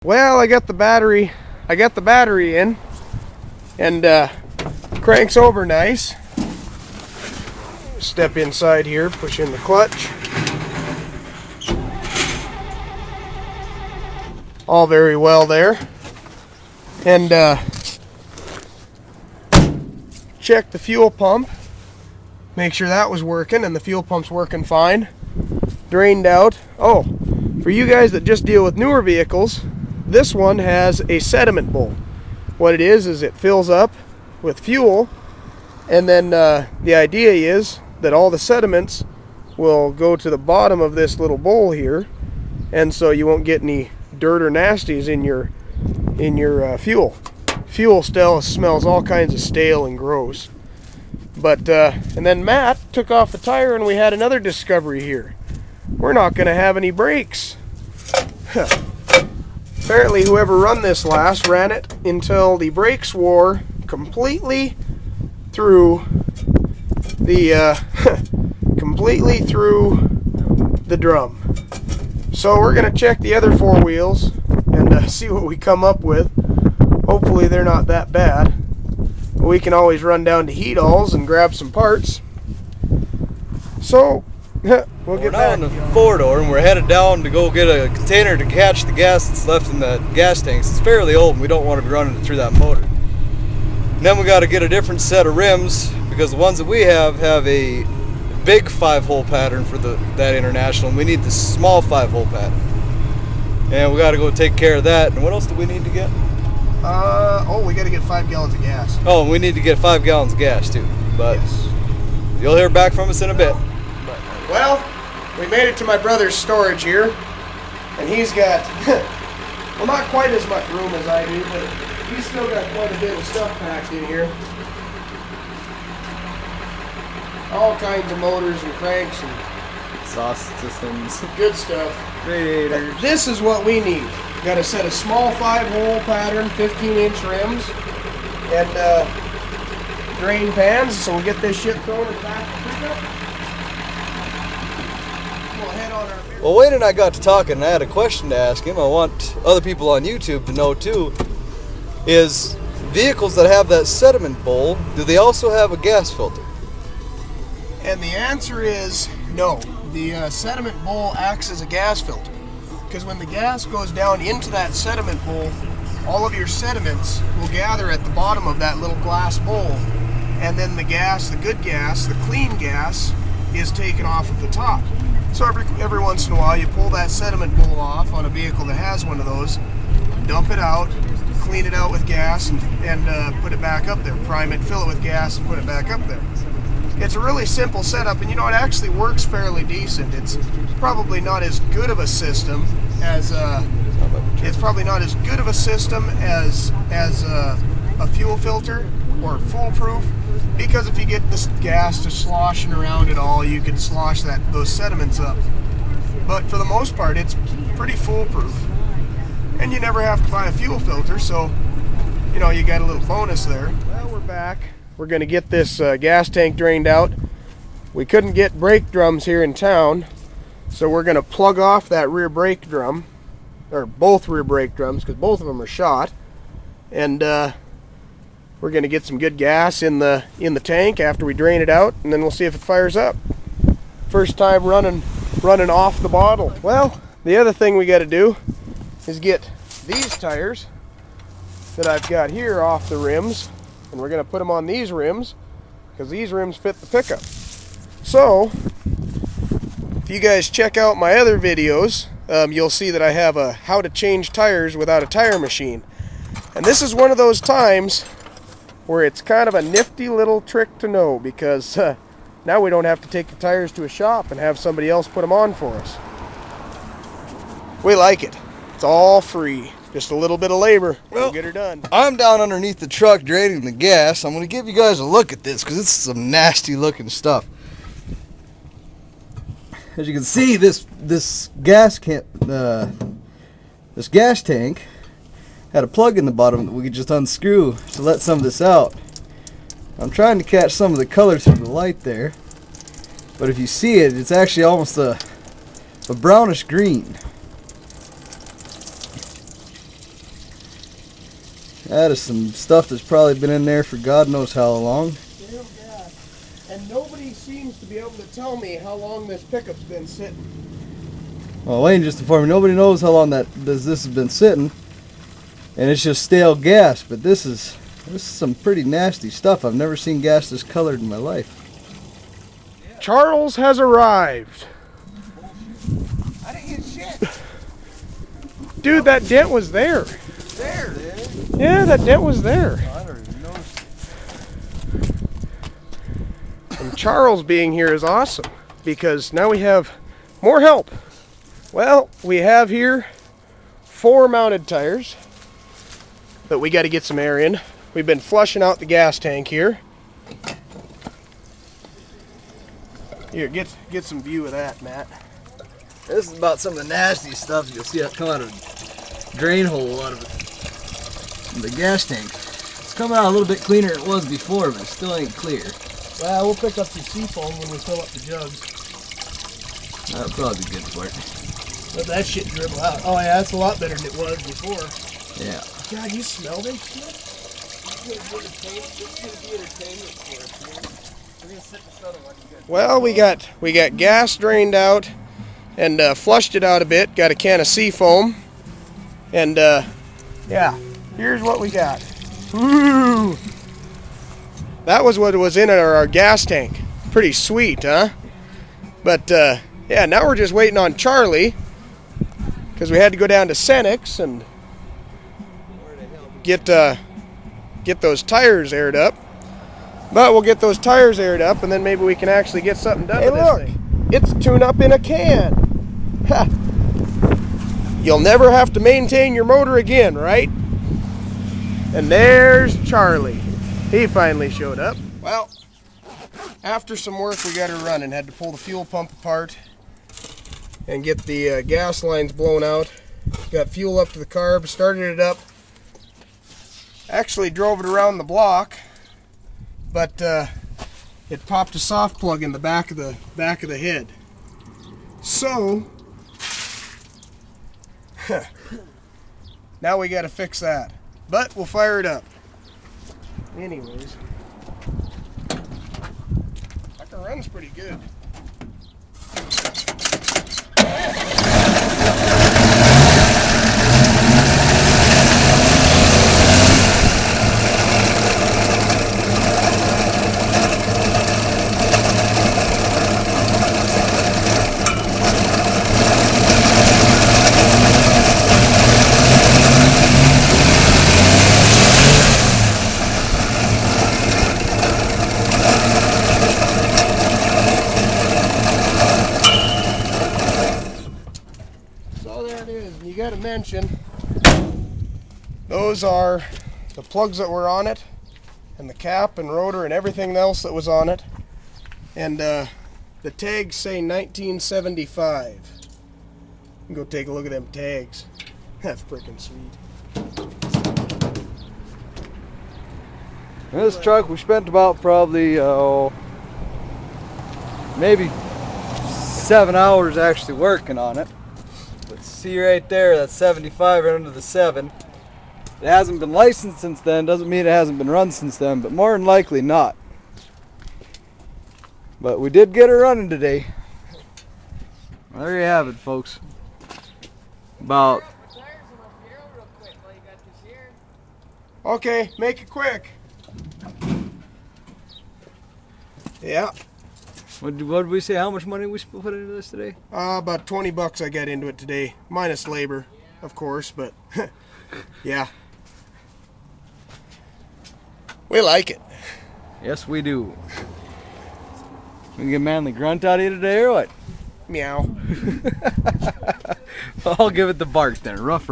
Well, I got the battery in, and cranks over nice. Step inside here, push in the clutch. All very well there. And check the fuel pump. Make sure that was working, and the fuel pump's working fine. Drained out. Oh, for you guys that just deal with newer vehicles, this one has a sediment bowl. What it is it fills up with fuel, and then the idea is that all the sediments will go to the bottom of this little bowl here, and so you won't get any dirt or nasties in your fuel. Fuel still smells all kinds of stale and gross. But and then Matt took off the tire, and we had another discovery here. We're not going to have any brakes. Apparently whoever run this last ran it until the brakes wore completely through the drum. So we're going to check the other four wheels and see what we come up with. Hopefully they're not that bad. We can always run down to Heat-Alls and grab some parts. So we'll get back. We're now in the four-door, and we're headed down to go get a container to catch the gas that's left in the gas tanks. It's fairly old, and we don't want to be running it through that motor. And then we got to get a different set of rims, because the ones that we have a big 5-hole pattern for that International, and we need the small 5-hole pattern. And we got to go take care of that. And what else do we need to get? We got to get 5 gallons of gas. Oh, and we need to get 5 gallons of gas too. But yes. You'll hear back from us in a bit. Well, we made it to my brother's storage here, and he's got, well, not quite as much room as I do, but he's still got quite a bit of stuff packed in here. All kinds of motors and cranks and exhaust systems, good stuff. radiators. But this is what we need. Got a set of small 5-hole pattern, 15-inch rims, and drain pans. So we'll get this shit thrown in the back of the pickup. We'll head on our. Well, Wayne and I got to talking, and I had a question to ask him. I want other people on YouTube to know too. Is vehicles that have that sediment bowl, do they also have a gas filter? And the answer is no. The sediment bowl acts as a gas filter. Because when the gas goes down into that sediment bowl, all of your sediments will gather at the bottom of that little glass bowl. And then the gas, the good gas, the clean gas, is taken off of the top. So every once in a while you pull that sediment bowl off on a vehicle that has one of those, dump it out, clean it out with gas, and put it back up there. Prime it, fill it with gas, and put it back up there. It's a really simple setup, and you know, it actually works fairly decent. It's probably not as good of a system as a fuel filter or foolproof, because if you get this gas to sloshing around at all, you can slosh those sediments up. But for the most part, it's pretty foolproof, and you never have to buy a fuel filter, so you know, you got a little bonus there. Well, we're back. We're going to get this gas tank drained out. We couldn't get brake drums here in town, so we're going to plug off that rear brake drum, or both rear brake drums, because both of them are shot. And we're going to get some good gas in the tank after we drain it out, and then we'll see if it fires up. First time running off the bottle. Well, the other thing we got to do is get these tires that I've got here off the rims. And we're going to put them on these rims because these rims fit the pickup. So, if you guys check out my other videos, you'll see that I have a how to change tires without a tire machine. And this is one of those times where it's kind of a nifty little trick to know, because now we don't have to take the tires to a shop and have somebody else put them on for us. We like it. It's all free. Just a little bit of labor. We'll get her done. I'm down underneath the truck draining the gas. I'm going to give you guys a look at this because it's some nasty looking stuff. As you can see, this gas tank had a plug in the bottom that we could just unscrew to let some of this out. I'm trying to catch some of the color through the light there, but if you see it, it's actually almost a brownish green. That is some stuff that's probably been in there for God knows how long. Yeah. And nobody seems to be able to tell me how long this pickup's been sitting. Well, Wayne just informed me nobody knows how long this has been sitting, and it's just stale gas. But this is some pretty nasty stuff. I've never seen gas this colored in my life. Charles has arrived. I didn't get shit. Dude, that dent was there. There. Yeah, that dent was there. I don't even know. And Charles being here is awesome because now we have more help. Well, we have here 4 mounted tires that we got to get some air in. We've been flushing out the gas tank here. Here, get some view of that, Matt. This is about some of the nasty stuff you'll see it come out of a drain hole out of it. The gas tank. It's coming out a little bit cleaner than it was before, but it still ain't clear. Well, we'll pick up some seafoam when we fill up the jugs. That'll probably be good for it. Let that shit dribble out. Oh yeah, that's a lot better than it was before. Yeah. God, you smell this shit? Well, we got gas drained out and flushed it out a bit. Got a can of seafoam, and yeah, here's what we got. Woo! That was what was in our gas tank. Pretty sweet, huh? But yeah, now we're just waiting on Charlie because we had to go down to Cenex and get those tires aired up. But we'll get those tires aired up, and then maybe we can actually get something done with this thing. It's tune-up in a can. Ha. You'll never have to maintain your motor again, right? And there's Charlie. He finally showed up. Well, after some work, we got her running. Had to pull the fuel pump apart and get the gas lines blown out. Got fuel up to the carb, started it up. Actually drove it around the block, but it popped a soft plug in the back of the head. So now we got to fix that, but we'll fire it up. Anyways, that runs pretty good. You got to mention those are the plugs that were on it, and the cap and rotor and everything else that was on it, and the tags say 1975. You can go take a look at them tags. That's freaking sweet. This truck we spent about probably maybe 7 hours actually working on it. But see right there, that's 75 right under the 7. It hasn't been licensed since then. Doesn't mean it hasn't been run since then, but more than likely not. But we did get her running today. Well, there you have it, folks. About. Okay, make it quick. Yeah. What did we say? How much money we put into this today? About 20 bucks I got into it today, minus labor, of course, but yeah. We like it. Yes, we do. We can get manly grunt out of you today, or what? Meow. I'll give it the bark then. Rough.